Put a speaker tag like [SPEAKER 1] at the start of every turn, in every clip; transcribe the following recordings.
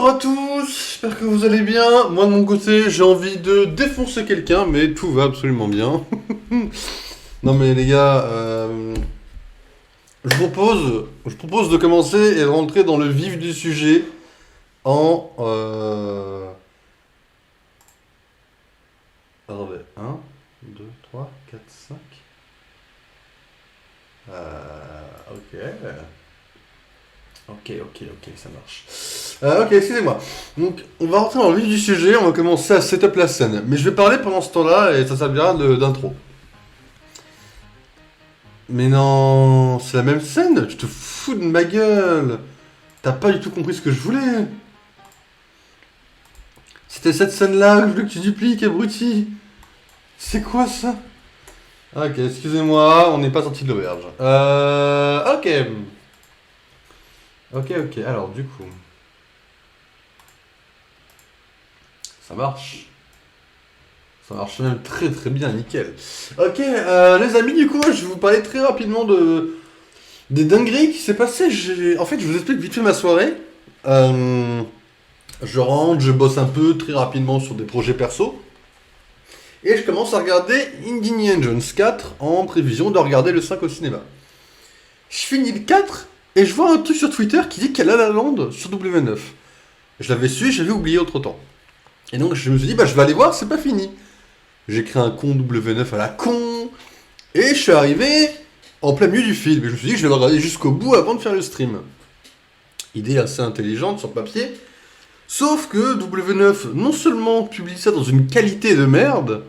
[SPEAKER 1] Bonjour à tous, j'espère que vous allez bien. Moi de mon côté, j'ai envie de défoncer quelqu'un, mais tout va absolument bien. Non mais les gars, je propose de commencer et de rentrer dans le vif du sujet en... Attendez, 1, 2, 3, 4, 5... Ok. Ok, ça marche. Ok, excusez-moi. Donc, on va rentrer dans le vif du sujet, on va commencer à setup la scène. Mais je vais parler pendant ce temps-là et ça servira d'intro. Mais non, c'est la même scène. Tu te fous de ma gueule. T'as pas du tout compris ce que je voulais. C'était cette scène-là que je voulais que tu dupliques, abruti. C'est quoi ça? Ok, excusez-moi, on n'est pas sorti de l'auberge. Ok. Ok, alors du coup... Ça marche. Ça marche même très très bien, nickel. Ok, les amis, du coup, moi, je vais vous parler très rapidement des dingueries qui s'est passé. En fait, je vous explique vite fait ma soirée. Euh, je rentre, je bosse un peu très rapidement sur des projets perso. Et je commence à regarder Indiana Jones 4 en prévision de regarder le 5 au cinéma. Je finis le 4 et je vois un truc sur Twitter qui dit qu'elle a La La Land sur W9. Je l'avais su, j'avais oublié autre temps. Et donc je me suis dit, bah je vais aller voir, c'est pas fini. J'ai créé un compte W9 à la con. Et je suis arrivé en plein milieu du film. Et je me suis dit que je vais le regarder jusqu'au bout avant de faire le stream. Idée assez intelligente sur papier. Sauf que W9 non seulement publie ça dans une qualité de merde,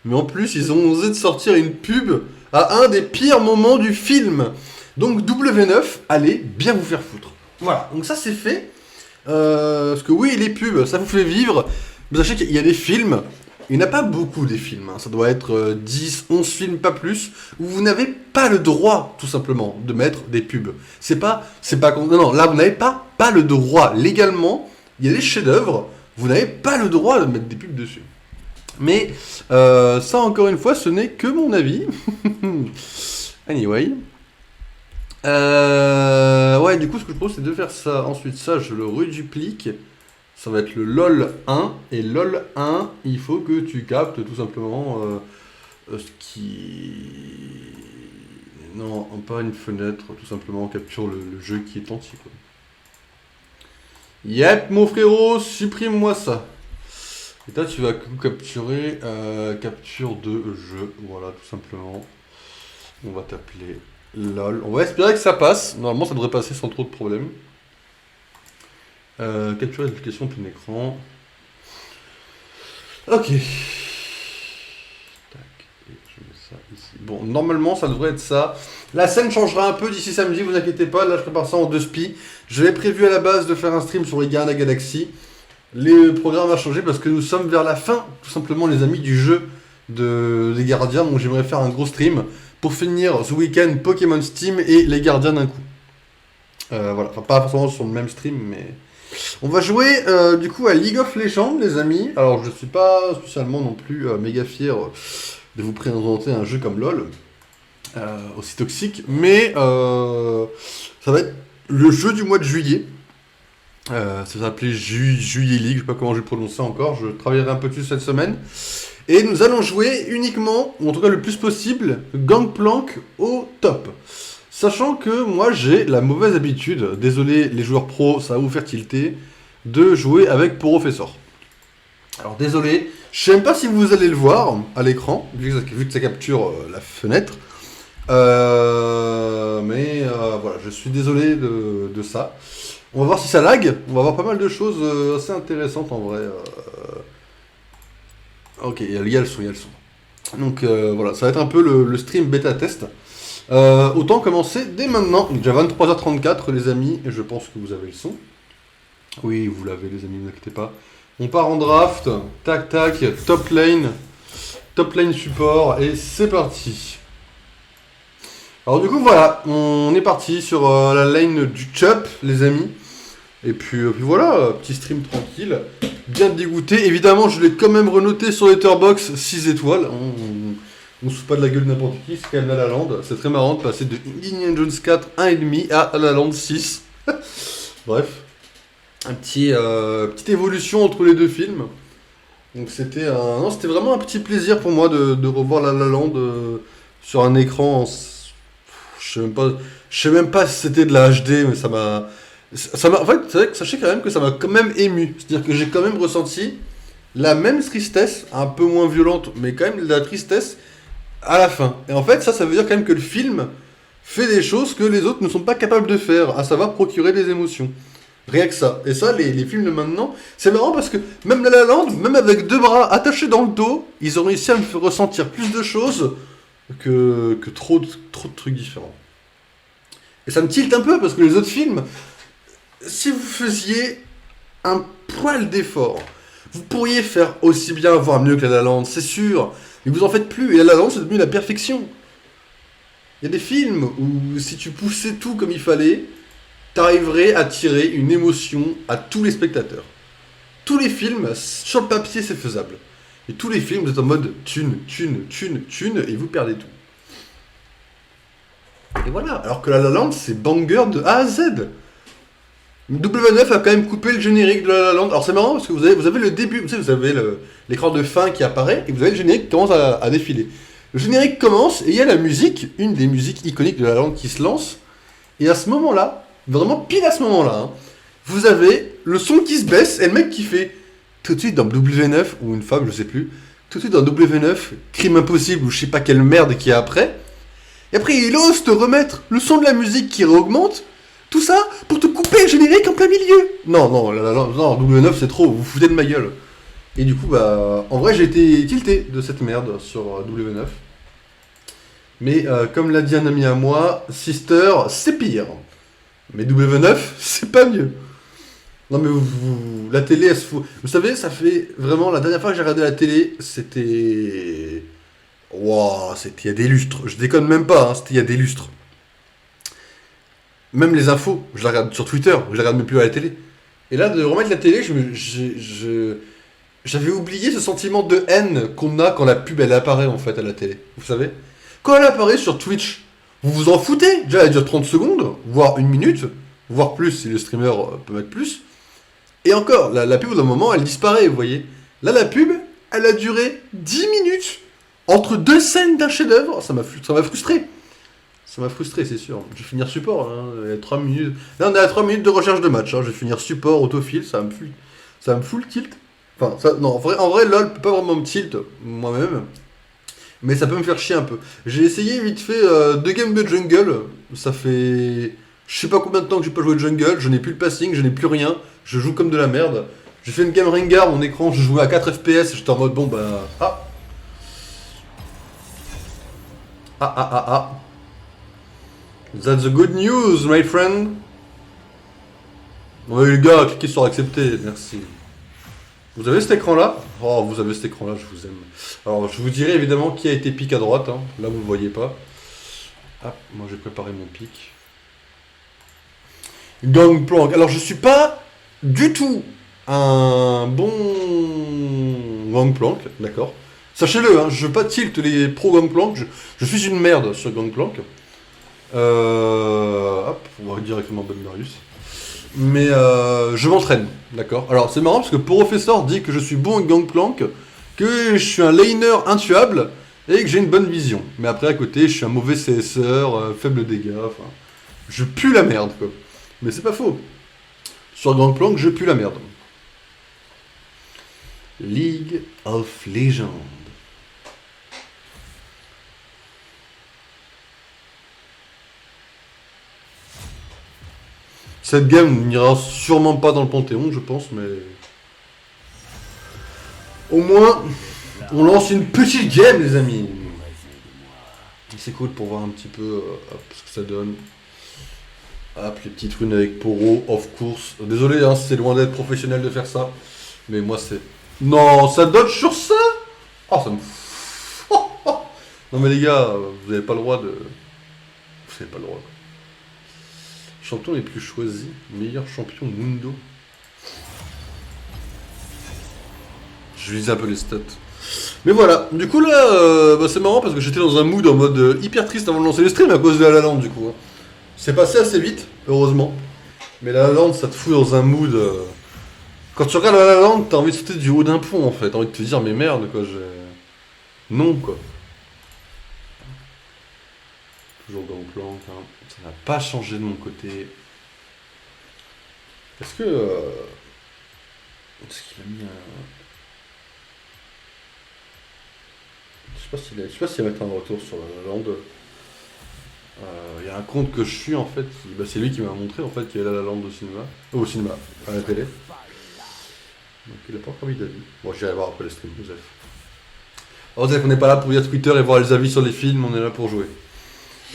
[SPEAKER 1] mais en plus ils ont osé de sortir une pub à un des pires moments du film. Donc W9, allez bien vous faire foutre. Voilà, donc ça c'est fait. Parce que oui, les pubs, ça vous fait vivre. Mais sachez qu'il y a des films, il n'y en a pas beaucoup des films, hein. Ça doit être 10, 11 films, pas plus, où vous n'avez pas le droit, tout simplement, de mettre des pubs. Non, là vous n'avez pas le droit. Légalement, il y a des chefs-d'œuvre, vous n'avez pas le droit de mettre des pubs dessus. Mais ça, encore une fois, ce n'est que mon avis. Anyway. Ouais, du coup, ce que je propose, c'est de faire ça. Ensuite, ça, je le reduplique. Ça va être le LOL 1. Et LOL 1, il faut que tu captes tout simplement ce qui... Non, pas une fenêtre. Tout simplement, on capture le jeu qui est entier, quoi. Yep, mon frérot, supprime-moi ça. Et toi, tu vas capturer capture de jeu. Voilà, tout simplement. On va t'appeler LOL. On va espérer que ça passe. Normalement, ça devrait passer sans trop de problèmes. Capturer l'application plein écran. Ok. Tac. Et je mets ça ici. Bon, normalement, ça devrait être ça. La scène changera un peu d'ici samedi, vous inquiétez pas. Là, je prépare ça en 2 spi. J'avais prévu à la base de faire un stream sur les Gardiens de la Galaxie. Le programme a changé parce que nous sommes vers la fin, tout simplement, les amis, du jeu des Gardiens. Donc, j'aimerais faire un gros stream pour finir ce week-end Pokémon Steam et les Gardiens d'un coup. Voilà, enfin pas forcément sur le même stream, mais... On va jouer du coup à League of Legends, les amis. Alors je suis pas spécialement non plus méga fier de vous présenter un jeu comme LoL, aussi toxique, mais ça va être le jeu du mois de juillet. Ça s'appelait Juillet League, je sais pas comment je vais le prononcer encore, je travaillerai un peu dessus cette semaine. Et nous allons jouer uniquement, ou en tout cas le plus possible, Gangplank au top. Sachant que moi j'ai la mauvaise habitude, désolé les joueurs pros, ça va vous faire tilter, de jouer avec Professor. Alors désolé, je sais même pas si vous allez le voir à l'écran, vu que ça capture la fenêtre. Mais voilà, je suis désolé de ça. On va voir si ça lag, on va voir pas mal de choses assez intéressantes en vrai. Ok, il y a le son, Donc voilà, ça va être un peu le stream bêta test. Autant commencer dès maintenant. Il est déjà 23h34 les amis, et je pense que vous avez le son. Oui, vous l'avez les amis, ne vous inquiétez pas. On part en draft, tac tac, top lane support, et c'est parti. Alors du coup voilà, on est parti sur la lane du Chup les amis. Et puis voilà, petit stream tranquille, bien dégoûté. Évidemment je l'ai quand même renoté sur Letterboxd 6 étoiles. On se fout pas de la gueule de n'importe qui, c'est quand même La La Land. C'est très marrant de passer de Indiana Jones 4 1,5 à La La Land 6. Bref. petite évolution entre les deux films. Donc non, c'était vraiment un petit plaisir pour moi de revoir La La Land sur un écran. Je sais même pas si c'était de la HD, mais en fait, c'est vrai que sachez quand même que ça m'a quand même ému. C'est-à-dire que j'ai quand même ressenti la même tristesse, un peu moins violente, mais quand même de la tristesse à la fin. Et en fait, ça veut dire quand même que le film fait des choses que les autres ne sont pas capables de faire, à savoir procurer des émotions. Rien que ça. Et ça, les films de maintenant, c'est marrant parce que même La La Land, même avec deux bras attachés dans le dos, ils ont réussi à me faire ressentir plus de choses que trop de trucs différents. Et ça me tilte un peu parce que les autres films, si vous faisiez un poil d'effort, vous pourriez faire aussi bien, voire mieux que La La Land, c'est sûr. Mais vous en faites plus. Et La La Land, c'est devenu la perfection. Il y a des films où si tu poussais tout comme il fallait, t'arriverais à tirer une émotion à tous les spectateurs. Tous les films, sur le papier, c'est faisable. Et tous les films, vous êtes en mode thune, thune, thune, thune, et vous perdez tout. Et voilà. Alors que La La Land, c'est banger de A à Z. W9 a quand même coupé le générique de La La Land. Alors c'est marrant parce que vous avez le début, vous avez l'écran de fin qui apparaît et vous avez le générique qui commence à défiler. Le générique commence et il y a la musique, une des musiques iconiques de La La Land qui se lance. Et à ce moment-là, vraiment pile à ce moment-là, hein, vous avez le son qui se baisse et le mec qui fait tout de suite dans W9, ou une femme, je sais plus, tout de suite dans W9, Crime Impossible ou je sais pas quelle merde qui est après. Et après il ose te remettre le son de la musique qui réaugmente. Tout ça pour te couper le générique en plein milieu. Non, non, W9 c'est trop, vous vous foutez de ma gueule. Et du coup, bah, en vrai j'ai été tilté de cette merde sur W9. Mais comme l'a dit un ami à moi, Sister, c'est pire. Mais W9, c'est pas mieux. Non mais la télé, elle se fout. Vous savez, ça fait vraiment, la dernière fois que j'ai regardé la télé, c'était... Wow, c'était il y a des lustres. Je déconne même pas, hein, c'était il y a des lustres. Même les infos, je les regarde sur Twitter, je les regarde même plus à la télé. Et là, de remettre la télé, j'avais oublié ce sentiment de haine qu'on a quand la pub elle apparaît en fait à la télé. Vous savez? Quand elle apparaît sur Twitch, vous vous en foutez. Déjà, elle dure 30 secondes, voire une minute, voire plus si le streamer peut mettre plus. Et encore, la pub, au bout d'un moment, elle disparaît, vous voyez. Là, la pub, elle a duré 10 minutes entre deux scènes d'un chef-d'œuvre. Ça m'a frustré. Ça m'a frustré, c'est sûr. Je vais finir support, hein. Il y a 3 minutes. Là, on est à 3 minutes de recherche de match. Hein. Je vais finir support, autofill, ça me fout le tilt. Enfin, non, en vrai, LOL peut pas vraiment me tilt, moi-même. Mais ça peut me faire chier un peu. J'ai essayé vite fait 2 games de jungle. Ça fait... Je sais pas combien de temps que j'ai pas joué de jungle. Je n'ai plus le passing, je n'ai plus rien. Je joue comme de la merde. J'ai fait une game Rengar, mon écran, je jouais à 4 FPS. J'étais en mode, bon, bah... Ah. That's the good news, my friend. Ouais, les gars, cliquez sur accepter, merci. Vous avez cet écran-là? Oh, vous avez cet écran-là, je vous aime. Alors, je vous dirai évidemment qui a été pick à droite. Hein. Là, vous le voyez pas. Ah, moi j'ai préparé mon pick. Gangplank. Alors, je suis pas du tout un bon Gangplank, d'accord. Sachez-le, hein, je veux pas tilt les pro Gangplank. Je suis une merde sur Gangplank. Hop, on va directement Bonne Marius. Mais je m'entraîne, d'accord. Alors c'est marrant parce que Professeur dit que je suis bon avec Gangplank, que je suis un laner intuable et que j'ai une bonne vision. Mais après à côté, je suis un mauvais CSR, faible dégâts, enfin... Je pue la merde, quoi. Mais c'est pas faux. Sur Gangplank, je pue la merde. League of Legends. Cette game n'ira sûrement pas dans le Panthéon, je pense, mais... Au moins, on lance une petite game, les amis. C'est cool pour voir un petit peu ce que ça donne. Hop, les petites runes avec Poro, of course. Désolé, hein, c'est loin d'être professionnel de faire ça. Mais moi, c'est... Non, ça dodge sur ça. Oh, ça me... Non mais les gars, vous n'avez pas le droit de... Vous n'avez pas le droit. Champion les plus choisis, meilleur champion Mundo. Je lisais un peu les stats. Mais voilà, du coup là, c'est marrant parce que j'étais dans un mood en mode hyper triste avant de lancer le stream à cause de La La Land du coup. C'est passé assez vite, heureusement. Mais La La Land, ça te fout dans un mood. Quand tu regardes La La Land, t'as envie de sauter du haut d'un pont en fait. T'as envie de te dire, mais merde quoi, non quoi. Toujours Gangplank, hein. Ça n'a pas changé de mon côté. Est-ce que. Est-ce qu'il a mis un. Je sais pas s'il va mettre un retour sur La La Land. Il y a un compte que je suis en fait, bah, c'est lui qui m'a montré en fait qu'il y avait La La Land au cinéma, à la télé. Donc il a pas encore mis d'avis. Bon, j'irai voir après le stream, Joseph. Alors, Joseph, on n'est pas là pour lire Twitter et voir les avis sur les films, on est là pour jouer.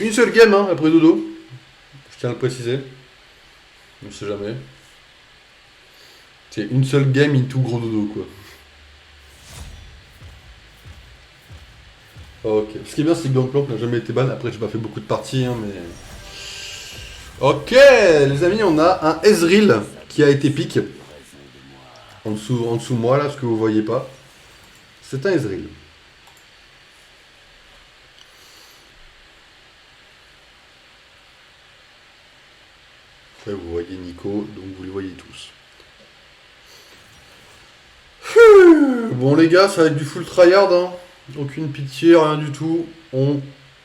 [SPEAKER 1] Une seule game, hein, après dodo. Je tiens à le préciser. On ne sait jamais. C'est une seule game into gros dodo, quoi. Ok. Ce qui est bien, c'est que Gangplank n'a jamais été ban. Après, j'ai pas fait beaucoup de parties, hein, mais. Ok, les amis, on a un Ezreal qui a été pique. En dessous de moi, là, ce que vous voyez pas. C'est un Ezreal. Après, vous voyez Nico, donc vous les voyez tous. Bon, les gars, ça va être du full tryhard, hein. Aucune pitié, rien du tout. On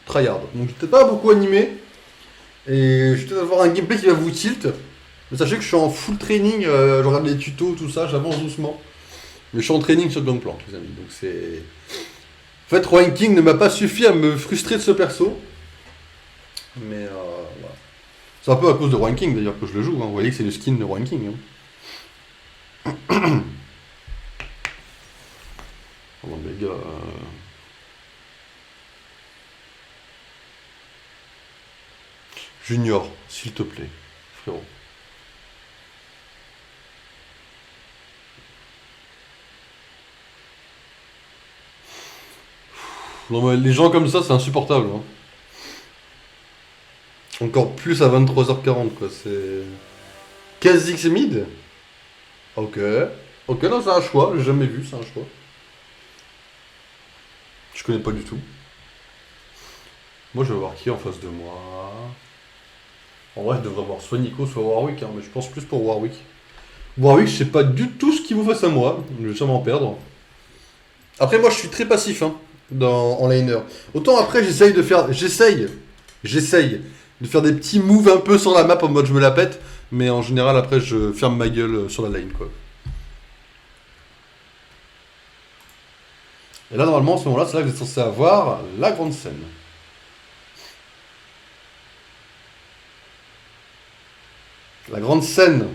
[SPEAKER 1] tryhard. Donc, je vais peut-être pas beaucoup animé. Et je vais peut-être avoir un gameplay qui va vous tilt. Mais sachez que je suis en full training, je regarde les tutos, tout ça, j'avance doucement. Mais je suis en training sur Gangplank, les amis. Donc c'est. En fait, Ranking ne m'a pas suffi à me frustrer de ce perso. Mais voilà. C'est un peu à cause de Ranking d'ailleurs que je le joue. Hein. Vous voyez que c'est le skin de Ranking. Hein. Oh, les gars. Junior, s'il te plaît, frérot. Non, mais les gens comme ça, c'est insupportable. Hein. Encore plus à 23h40, quoi. C'est. Kha'Zix mid. Ok. Ok, non, c'est un choix. J'ai jamais vu, c'est un choix. Je connais pas du tout. Moi, je vais voir qui en face de moi. En vrai, je devrais voir soit Nico, soit Warwick, hein, mais je pense plus pour Warwick. Warwick, je sais pas du tout ce qu'il vous face à moi. Je vais sûrement perdre. Après, moi, je suis très passif hein, en laner. Autant après, j'essaye de faire. J'essaye de faire des petits moves un peu sur la map en mode je me la pète. Mais en général, après, je ferme ma gueule sur la lane, quoi. Et là, normalement, à ce moment-là, c'est là que vous êtes censé avoir la grande scène. La grande scène.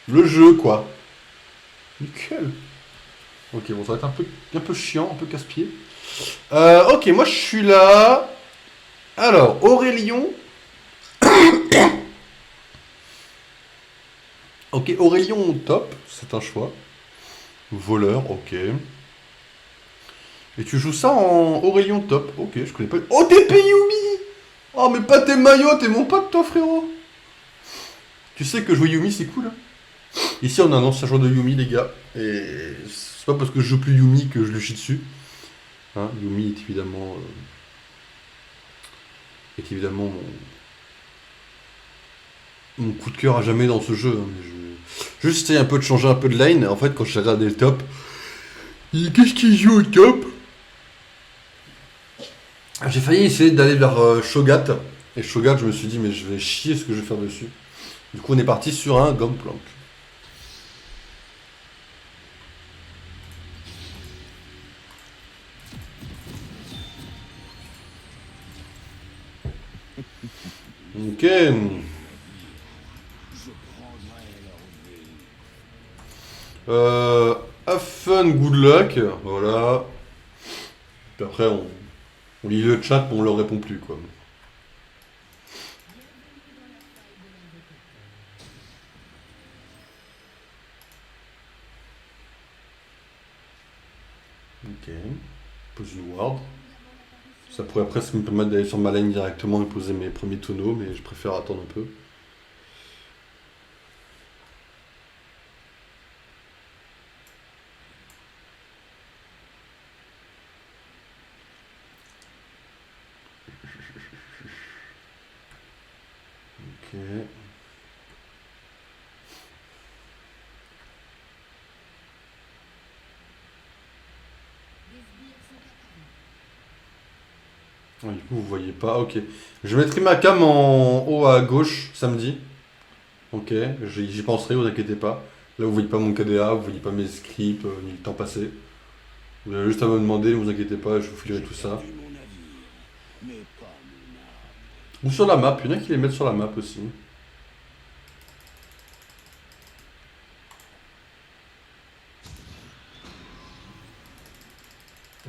[SPEAKER 1] Le jeu, quoi. Nickel. Ok, bon, ça va être un peu chiant, un peu casse-pied. Ok, moi, je suis là. Alors, Aurélien. Ok, Aurélien au top, c'est un choix. Voleur, ok. Et tu joues ça en Aurélien top, ok, je connais pas. Oh, TP Yumi. Oh, mais pas tes maillots, t'es mon pote, toi, frérot. Tu sais que jouer Yumi, c'est cool. Hein. Ici, on a un ancien joueur de Yumi, les gars. Et c'est pas parce que je joue plus Yumi que je le chie dessus. Hein, Yumi est évidemment mon coup de cœur à jamais dans ce jeu. Hein, mais juste essayer un peu de changer un peu de lane. En fait, quand j'ai regardé le top, qu'est-ce qu'il joue au top? J'ai failli essayer d'aller vers Shogat. Et Shogat, je me suis dit, mais je vais chier ce que je vais faire dessus. Du coup, on est parti sur un Gangplank. Ok. Have fun, good luck. Voilà. Puis après, on lit le chat, mais on leur répond plus, quoi. Ok. Pose une ward. Ça pourrait presque me permettre d'aller sur ma lane directement et poser mes premiers tonneaux, mais je préfère attendre un peu. Ok. Ouais, du coup, vous voyez pas. Ok. Je mettrai ma cam en haut à gauche samedi. Ok. J'y penserai, vous inquiétez pas. Là, vous voyez pas mon KDA, vous voyez pas mes scripts, ni le temps passé. Vous avez juste à me demander, ne vous inquiétez pas, je vous filerai tout ça. Ou sur la map, il y en a qui les mettent sur la map aussi.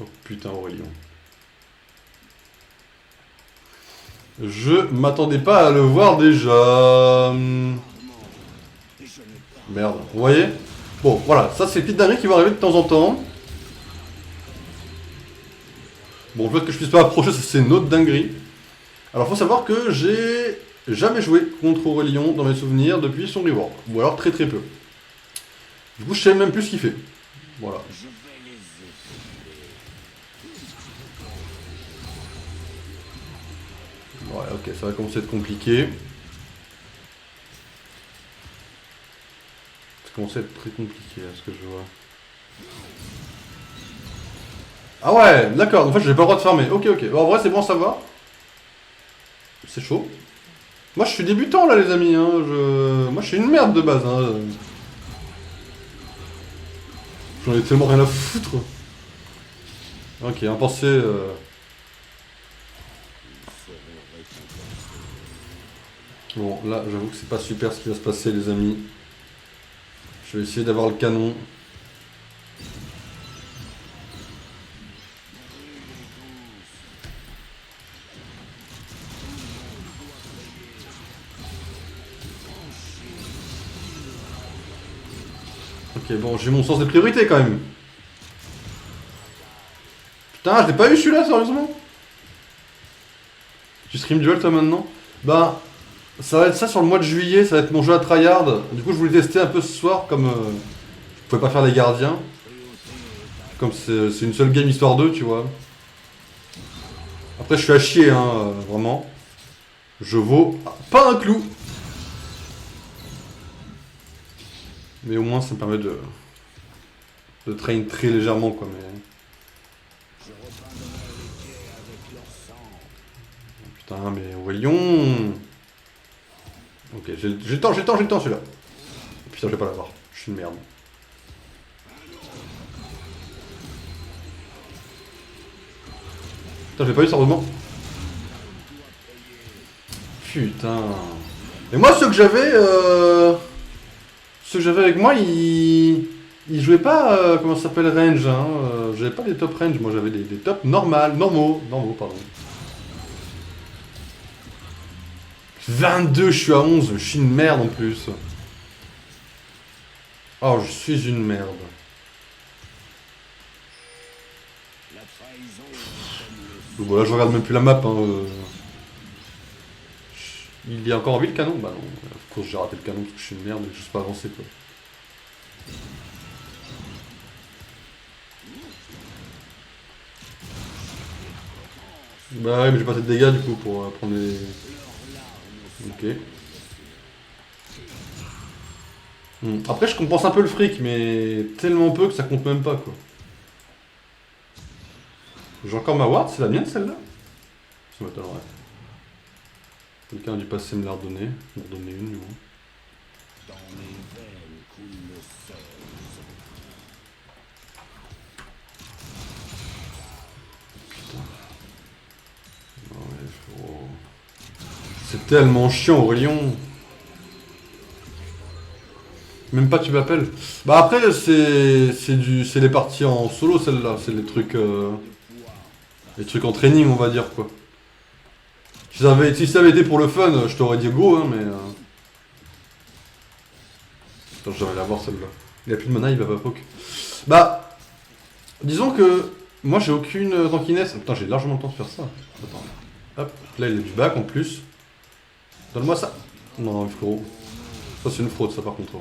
[SPEAKER 1] Oh putain, Aurélien. Je m'attendais pas à le voir déjà. Merde, vous voyez? Bon, voilà, ça c'est les petites dingueries qui vont arriver de temps en temps. Bon, le fait que je puisse pas approcher, ça c'est une autre dinguerie. Alors, faut savoir que j'ai jamais joué contre Aurélien dans mes souvenirs depuis son rework. Ou alors très très peu. Du coup, je sais même plus ce qu'il fait. Voilà. Ouais, ok, ça va commencer à être compliqué. Ça commence à être très compliqué, là, ce que je vois. Ah ouais, d'accord, en fait, j'ai pas le droit de farmer. Ok, ok. Bon, en vrai, c'est bon à savoir. C'est chaud. Moi, je suis débutant, là, les amis. Hein. Moi, je suis une merde de base. Hein. J'en ai tellement rien à foutre. Ok, un pensée... Bon, là, j'avoue que c'est pas super ce qui va se passer, les amis. Je vais essayer d'avoir le canon. Ok, bon, j'ai mon sens des priorités, quand même. Putain, je l'ai pas eu, celui-là, sérieusement. Tu stream duel, toi, maintenant? Bah, ça va être ça sur le mois de juillet, ça va être mon jeu à tryhard. Du coup, je voulais tester un peu ce soir, comme je pouvais pas faire les gardiens. Comme c'est une seule game histoire 2, tu vois. Après, je suis à chier, hein, vraiment. Je vaux pas un clou. Mais au moins, ça me permet de train très légèrement, quoi. Mais... Putain, mais voyons. Ok, j'ai le temps, celui-là. Putain, je vais pas l'avoir. Je suis une merde. Putain, j'ai pas eu ça, heureusement. Putain. Et moi, ceux que j'avais... Ceux que j'avais avec moi, ils jouaient pas, comment ça s'appelle, range. Hein. J'avais pas des top range, moi j'avais des top normaux, pardon. 22, je suis à 11, je suis une merde en plus. Oh, je suis une merde. Donc voilà, je regarde même plus la map. Hein. Il y a encore envie le canon? Bah non, of course j'ai raté le canon parce que je suis une merde et que je sais pas avancer quoi. Bah ouais, mais j'ai pas assez de dégâts du coup pour prendre les... Ok. Après je compense un peu le fric, mais tellement peu que ça compte même pas quoi. J'ai encore ma ward, c'est la mienne celle-là? Ça m'étonnerait. Quelqu'un a dû passer me la redonner. Me redonner une du moins. Putain. Ouais, frérot. C'est tellement chiant Aurélien. Même pas tu m'appelles. Bah après c'est les parties en solo celle-là, c'est les trucs en training on va dire quoi. Si ça avait été pour le fun, je t'aurais dit go hein mais Attends, je devrais la voir celle-là. Il a plus de mana, il va pas poke. Bah disons que moi j'ai aucune tankiness. Putain j'ai largement le temps de faire ça. Attends. Hop, là il a du back en plus. Donne-moi ça. Non frérot. Ça c'est une fraude ça par contre.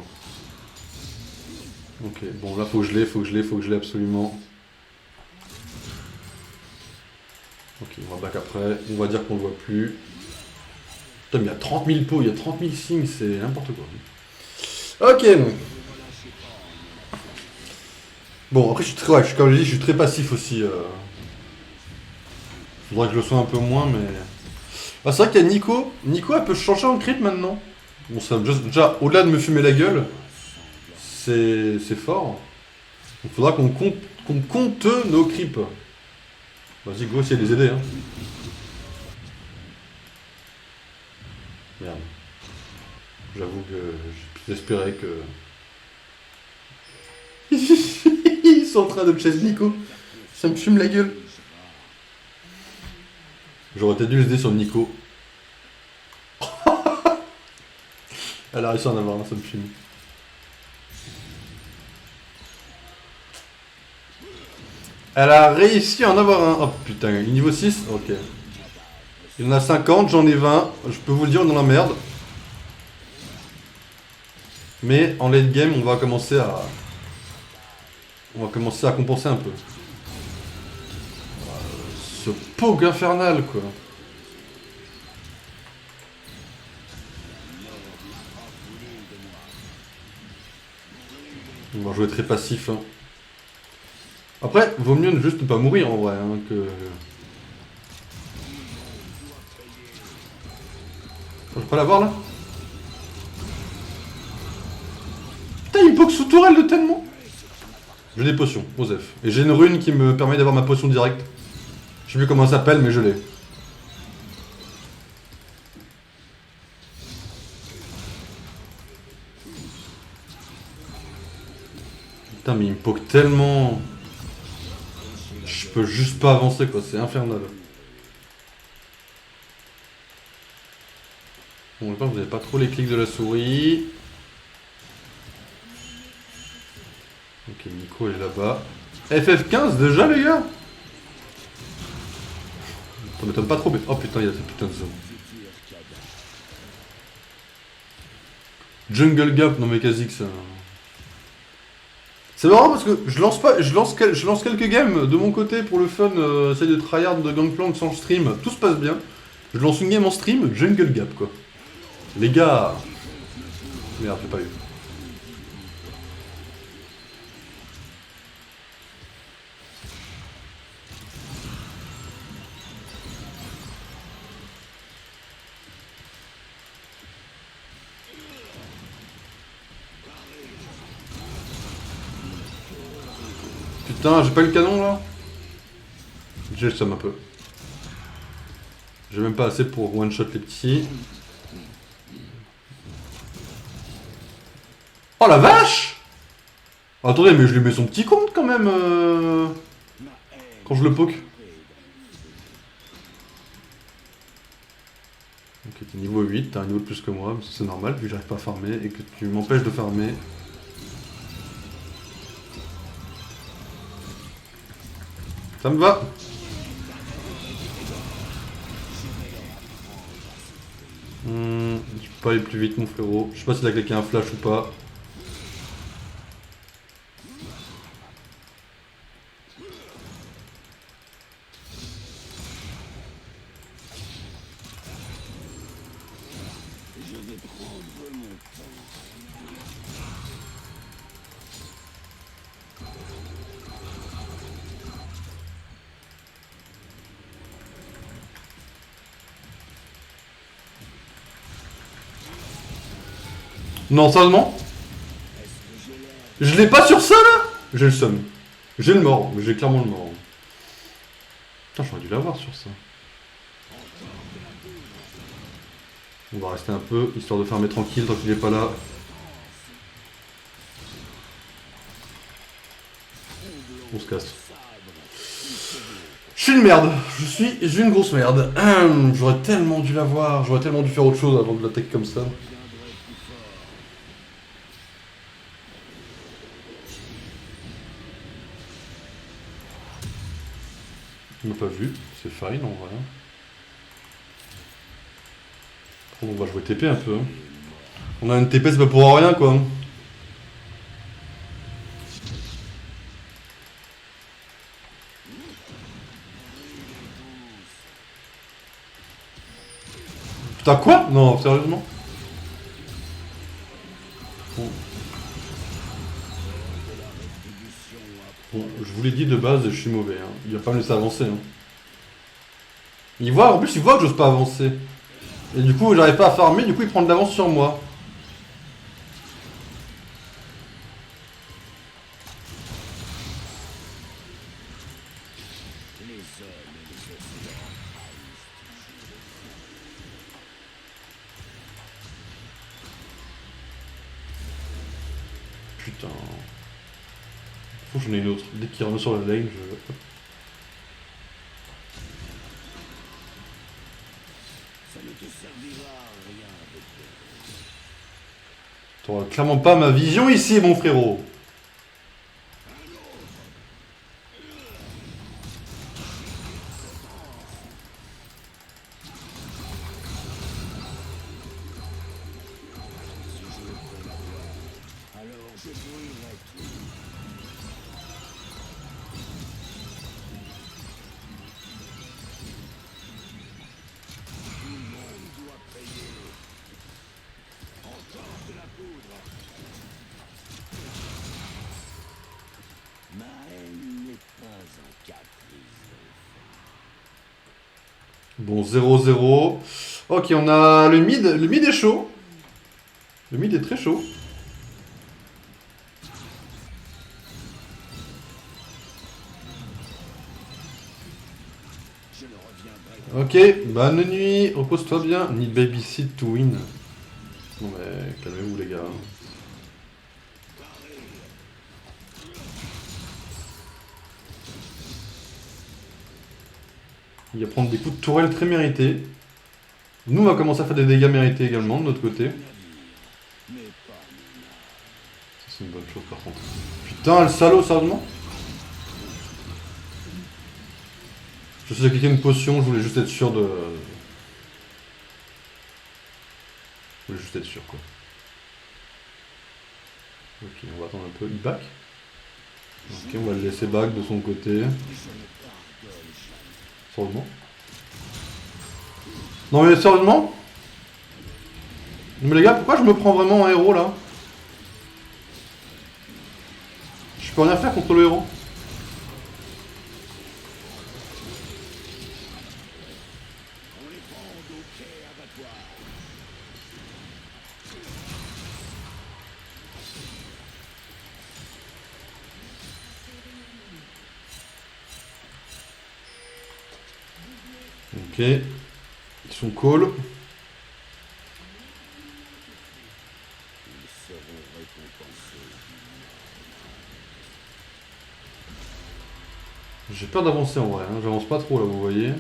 [SPEAKER 1] Ok, bon là faut que je l'ai absolument. Ok, on va back après, on va dire qu'on le voit plus. Putain mais il y a 30 000 pots, il y a 30 000 signes, c'est n'importe quoi. Ok. Bon après je suis très, comme je dis, je suis très passif aussi. Faudrait que je le sois un peu moins, mais... Ah, c'est vrai qu'il y a Nico. Nico, elle peut changer en creep maintenant. Bon, ça, déjà, au-delà de me fumer la gueule, c'est fort. Il faudra qu'on compte nos creeps. Vas-y, go, essayer de les aider. Hein. Merde. J'avoue que j'ai pu espérer que... Ils sont en train de chase Nico. Ça me fume la gueule. J'aurais peut-être dû les aider sur Nico. Elle a réussi à en avoir un, ça me fume. Elle a réussi à en avoir un. Oh putain, niveau 6. Ok. Il en a 50, j'en ai 20. Je peux vous le dire, on est dans la merde. Mais en late game, on va commencer à... On va commencer à compenser un peu. Ce poke infernal, quoi. On va jouer très passif. Hein. Après, vaut mieux ne juste ne pas mourir en vrai, hein, que... Je peux pas l'avoir là? Putain, il me poke sous tourelle de tellement. J'ai des potions, Osef. Et j'ai une rune qui me permet d'avoir ma potion directe. Je sais plus comment elle s'appelle, mais je l'ai. Putain, mais il me poke tellement... Je peux juste pas avancer, quoi. C'est infernal. Bon, vous n'avez pas trop les clics de la souris. Ok, Nico est là-bas. FF15 déjà, les gars? Ça m'étonne pas trop, mais... Oh putain, il y a cette putain de zone. Jungle Gap, non mais quasi que ça... C'est marrant parce que je lance pas, je lance quelques games de mon côté pour le fun, essayer de tryhard de Gangplank sans stream, tout se passe bien. Je lance une game en stream, Jungle Gap quoi. Les gars... Merde, j'ai pas eu. Putain, j'ai pas eu le canon là. J'ai le seum un peu. J'ai même pas assez pour one shot les petits. Oh la vache! Attendez, mais je lui mets son petit compte quand même quand je le poke. Ok, t'es niveau 8, t'as un niveau de plus que moi, mais c'est normal vu que j'arrive pas à farmer et que tu m'empêches de farmer. Ça me va. Je peux pas aller plus vite mon frérot. Je sais pas s'il a claqué un flash ou pas. Non, sérieusement? Je l'ai pas sur ça là? J'ai le seum. J'ai le mort, mais j'ai clairement le mort. Putain, j'aurais dû l'avoir sur ça. On va rester un peu, histoire de farmer tranquille tant qu'il est pas là. On se casse. Je suis une merde. Je suis une grosse merde. J'aurais tellement dû l'avoir. J'aurais tellement dû faire autre chose avant de l'attaquer comme ça. On n'a pas vu. C'est fine en vrai. On va jouer TP un peu. Hein. On a une TP, c'est pas pour rien quoi. Putain quoi? Non, sérieusement? Bon, je vous l'ai dit de base, je suis mauvais. Hein. Il va pas me laisser avancer. Hein. En plus, il voit que j'ose pas avancer. Et du coup, j'arrive pas à farmer, du coup, il prend de l'avance sur moi. Putain. Faut que j'en ai une autre. Dès qu'il revient sur la lane, je... T'auras clairement pas ma vision ici, mon frérot. Bon, 0-0. Ok, on a le mid. Le mid est chaud. Le mid est très chaud. Ok, bonne nuit. Repose-toi bien. Need babysit to win. Non mais calmez-vous les gars. Il va prendre des coups de tourelle très mérités. Nous, on va commencer à faire des dégâts mérités également de notre côté. Ça, c'est une bonne chose par contre. Putain, le salaud, sérieusement. Je sais cliquer une potion, je voulais juste être sûr de... Je voulais juste être sûr, quoi. Ok, on va attendre un peu. Il back. Ok, on va le laisser back de son côté. Sérieusement. Non mais sérieusement. Mais les gars, pourquoi je me prends vraiment un héros là? Je peux rien faire contre le héros. Ok. Ils sont cool. J'ai peur d'avancer en vrai, hein. J'avance pas trop là, vous voyez.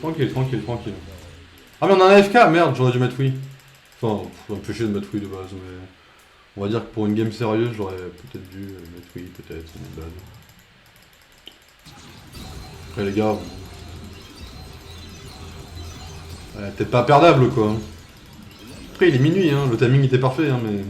[SPEAKER 1] Tranquille, tranquille, tranquille. Ah mais on a un AFK, merde, j'aurais dû mettre oui. Enfin, ça me fait chier de mettre oui de base, mais... On va dire que pour une game sérieuse, j'aurais peut-être dû mettre oui, peut-être, c'est une bad. Après les gars... peut-être pas perdable quoi. Après il est minuit, hein, le timing était parfait, hein, mais...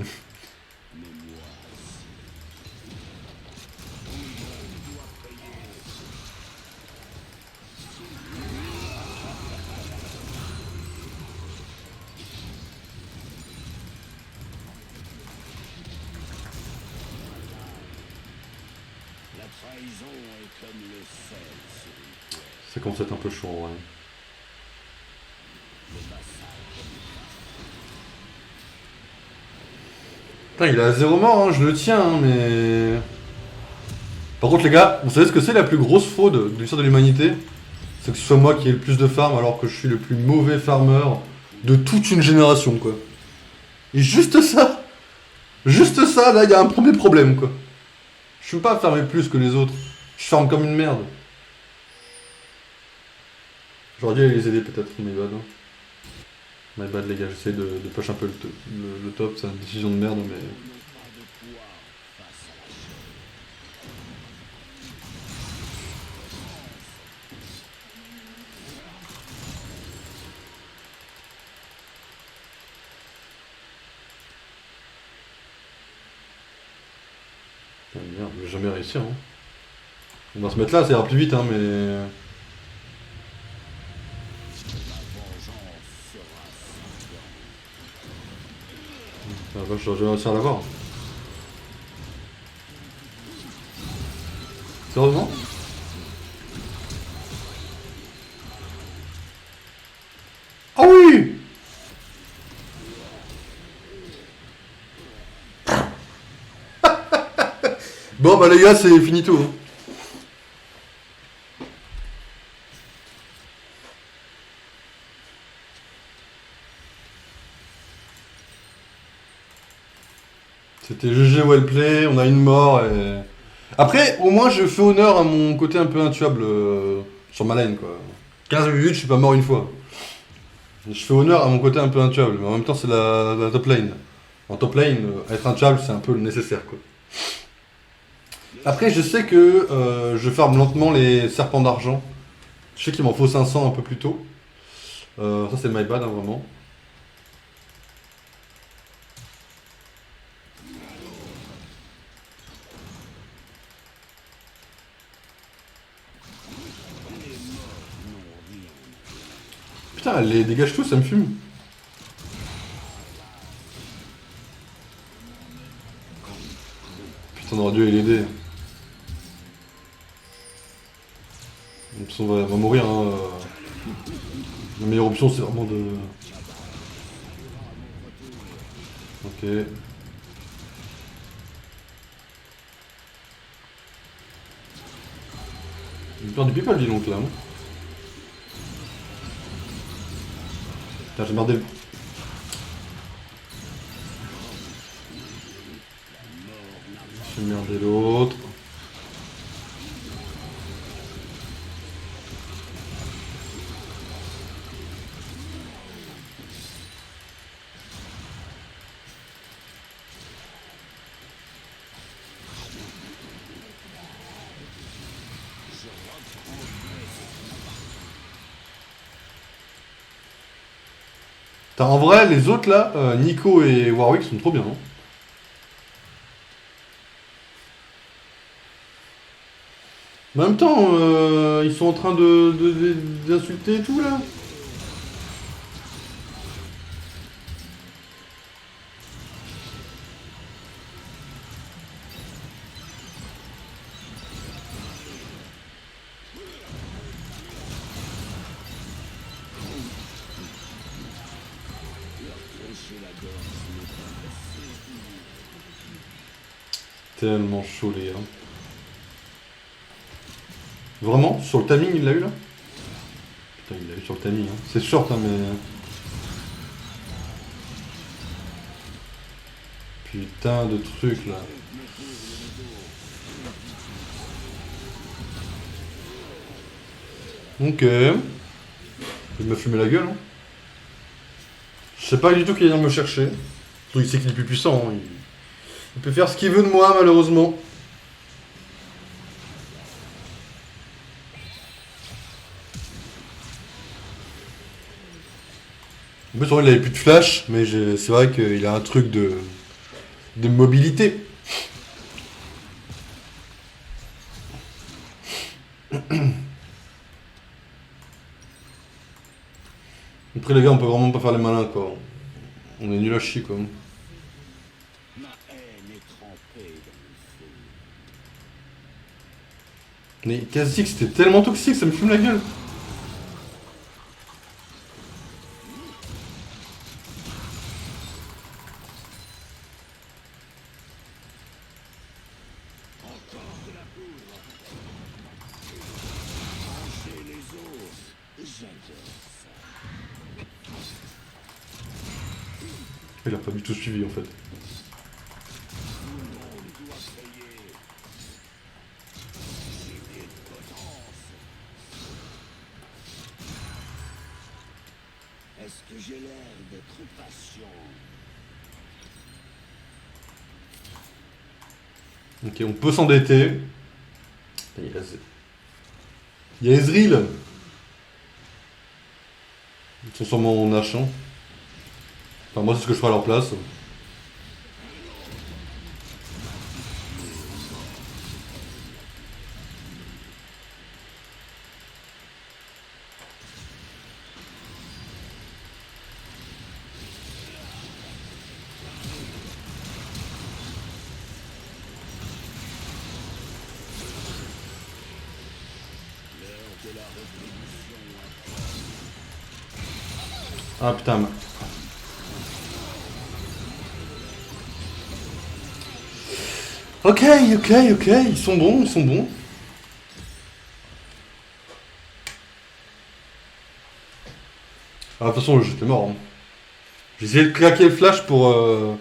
[SPEAKER 1] Ça commence à être un peu chaud en vrai. Putain, il est à 0 mort, hein, je le tiens, hein, mais... Par contre les gars, vous savez ce que c'est la plus grosse fraude de l'histoire de l'humanité? C'est que ce soit moi qui ai le plus de farm alors que je suis le plus mauvais farmer de toute une génération quoi. Et juste ça, là il y a un premier problème quoi. Je peux pas farmer plus que les autres. Je farme comme une merde. J'aurais dû les aider peut-être, my bad. My bad les gars, j'essaie de push un peu le top, c'est une décision de merde mais... Putain, merde, je vais jamais réussir hein. On va se mettre là, ça ira plus vite hein mais... Ah, bah, je vais réussir à l'avoir. Sérieusement? Ah oui! Bon bah les gars, c'est finito. Hein. C'était GG well play, on a une mort et... Après, au moins je fais honneur à mon côté un peu intuable sur ma lane quoi. 15 minutes, je suis pas mort une fois. Je fais honneur à mon côté un peu intuable, mais en même temps c'est la top lane. En top lane, être intuable c'est un peu le nécessaire quoi. Après je sais que je farme lentement les serpents d'argent. Je sais qu'il m'en faut 500 un peu plus tôt. Ça c'est my bad hein, vraiment. Putain, les dégage tous, ça me fume. Putain, on aurait dû l'aider. De toute façon, on va mourir. Hein. La meilleure option, c'est vraiment de... Ok. Il perd du people, dis donc, là. Hein. Putain, j'ai merdé. J'ai merdé l'autre. Putain, en vrai, les autres, là, Nico et Warwick sont trop bien, hein. Mais en même temps, ils sont en train d'insulter et tout, là. Tellement chaud, les gars. Vraiment? Sur le timing, il l'a eu, là? Putain, il l'a eu sur le timing, hein. C'est short, hein, mais... Putain de trucs, là. Ok. Il m'a fumé la gueule, hein. Je sais pas du tout qu'il vient me chercher. Surtout, il sait qu'il est plus puissant, hein. Il peut faire ce qu'il veut de moi, malheureusement. En plus, il avait plus de flash, mais c'est vrai qu'il a un truc de mobilité. Après, les gars, on peut vraiment pas faire les malins, quoi. On est nul à chier, quoi. Mais Kha'Zix, c'était tellement toxique, ça me fume la gueule. Il a pas du tout suivi, en fait.
[SPEAKER 2] Est-ce que j'ai l'air d'être patient?
[SPEAKER 1] Ok, on peut s'endetter. Il y a Ezreal. Ils sont sûrement en H, hein. Enfin, moi, c'est ce que je ferais à leur place. Ah putain. Ok, ils sont bons, ils sont bons. Ah, de toute façon, j'étais mort. Hein. J'ai essayé de claquer le flash pour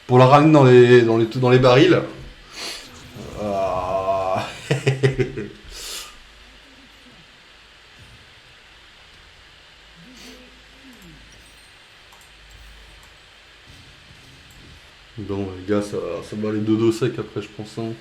[SPEAKER 1] la ramener dans les barils. Ah. Bon, les gars, ça va aller dodo sec après, je pense. Hein.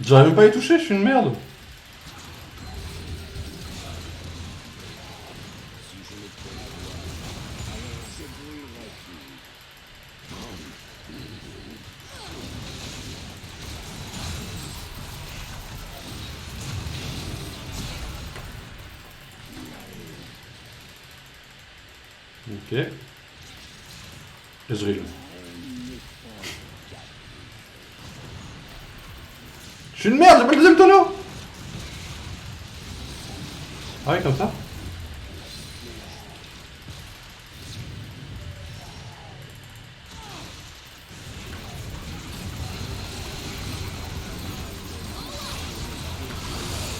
[SPEAKER 1] J'arrive même pas à y toucher, je suis une merde. Ok. Ezreal. Je suis une merde, j'ai pas le deuxième tonneau. Ah ouais, comme ça.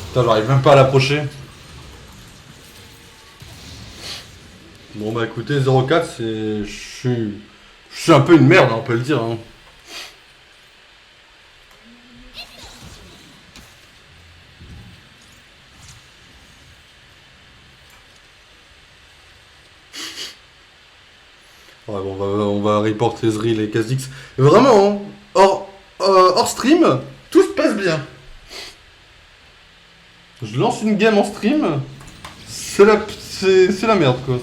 [SPEAKER 1] Putain, j'arrive même pas à l'approcher. Bon bah écoutez, 0-4, c'est... Je suis un peu une merde, hein, on peut le dire. Hein. Ouais, bon, on va reporter Ezreal et Kha'Zix. Vraiment, hein, hors stream, tout se passe bien. Je lance une game en stream, c'est la merde quoi.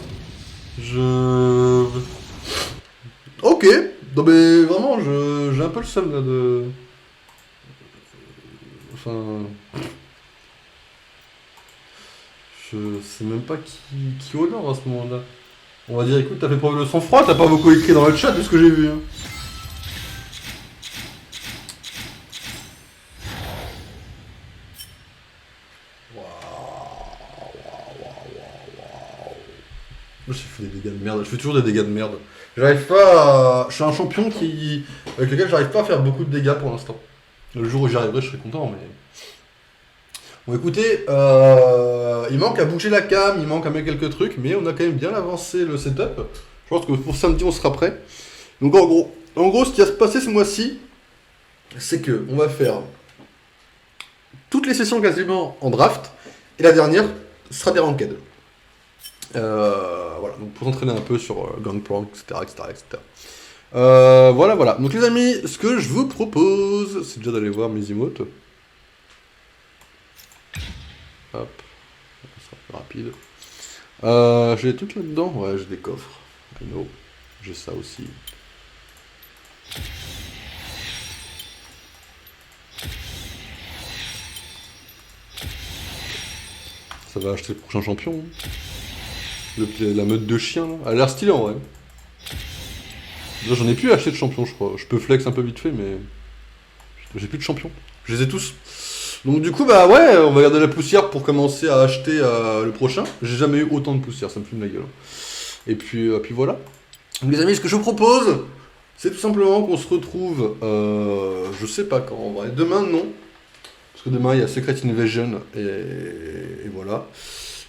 [SPEAKER 1] Ok, non mais vraiment, j'ai un peu le seum là de... Enfin... Je sais même pas qui honore à ce moment-là. On va dire, écoute, t'as fait preuve de sang-froid, t'as pas beaucoup écrit dans le chat de ce que j'ai vu. Hein. Moi, j'ai fait des dégâts de merde. Je fais toujours des dégâts de merde. J'arrive pas à... Je suis un champion avec lequel j'arrive pas à faire beaucoup de dégâts pour l'instant. Le jour où j'y arriverai, je serai content, mais... Bon, écoutez, il manque à bouger la cam, il manque à mettre quelques trucs, mais on a quand même bien avancé le setup. Je pense que pour samedi, on sera prêt. Donc, en gros, ce qui va se passer ce mois-ci, c'est que on va faire toutes les sessions quasiment en draft, et la dernière sera des ranked. Voilà, donc pour s'entraîner un peu sur Gangplank, etc. Voilà. Donc les amis, ce que je vous propose, c'est déjà d'aller voir mes emotes. Hop, ça sera plus rapide. J'ai des trucs là-dedans. Ouais, j'ai des coffres. I know. J'ai ça aussi. Ça va acheter le prochain champion. Hein. La meute de chiens, là. Elle a l'air stylée en vrai. Déjà, j'en ai plus acheté de champion, je crois. Je peux flex un peu vite fait, mais... J'ai plus de champions. Je les ai tous. Donc du coup, bah ouais, on va garder la poussière pour commencer à acheter le prochain. J'ai jamais eu autant de poussière, ça me fume la gueule. Et puis voilà. Donc les amis, ce que je vous propose, c'est tout simplement qu'on se retrouve, je sais pas quand en vrai. Demain, non. Parce que demain, il y a Secret Invasion, et voilà.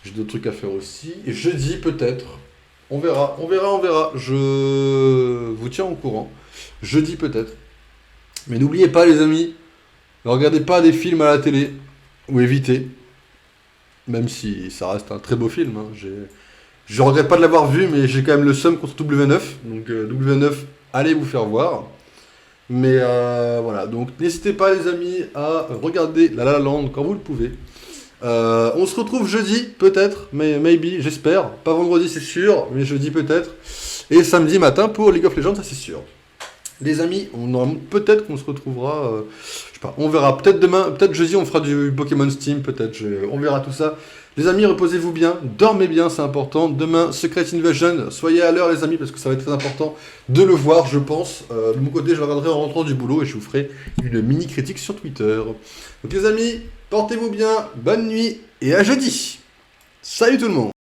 [SPEAKER 1] J'ai d'autres trucs à faire aussi. Et jeudi, peut-être. On verra. Je vous tiens au courant. Jeudi, peut-être. Mais n'oubliez pas, les amis, ne regardez pas des films à la télé, ou évitez. Même si ça reste un très beau film. Hein. Je regrette pas de l'avoir vu, mais j'ai quand même le seum contre W9. Donc W9, allez vous faire voir. Mais voilà, donc n'hésitez pas les amis à regarder La La Land quand vous le pouvez. On se retrouve jeudi, peut-être, mais maybe, j'espère. Pas vendredi, c'est sûr, mais jeudi peut-être. Et samedi matin pour League of Legends, ça c'est sûr. Les amis, peut-être qu'on se retrouvera, je sais pas, on verra. Peut-être demain, peut-être jeudi, on fera du Pokémon Steam, peut-être, on verra tout ça. Les amis, reposez-vous bien, dormez bien, c'est important. Demain, Secret Invasion, soyez à l'heure les amis, parce que ça va être très important de le voir, je pense. De mon côté, je le regarderai en rentrant du boulot et je vous ferai une mini critique sur Twitter. Donc les amis, portez-vous bien, bonne nuit et à jeudi. Salut tout le monde!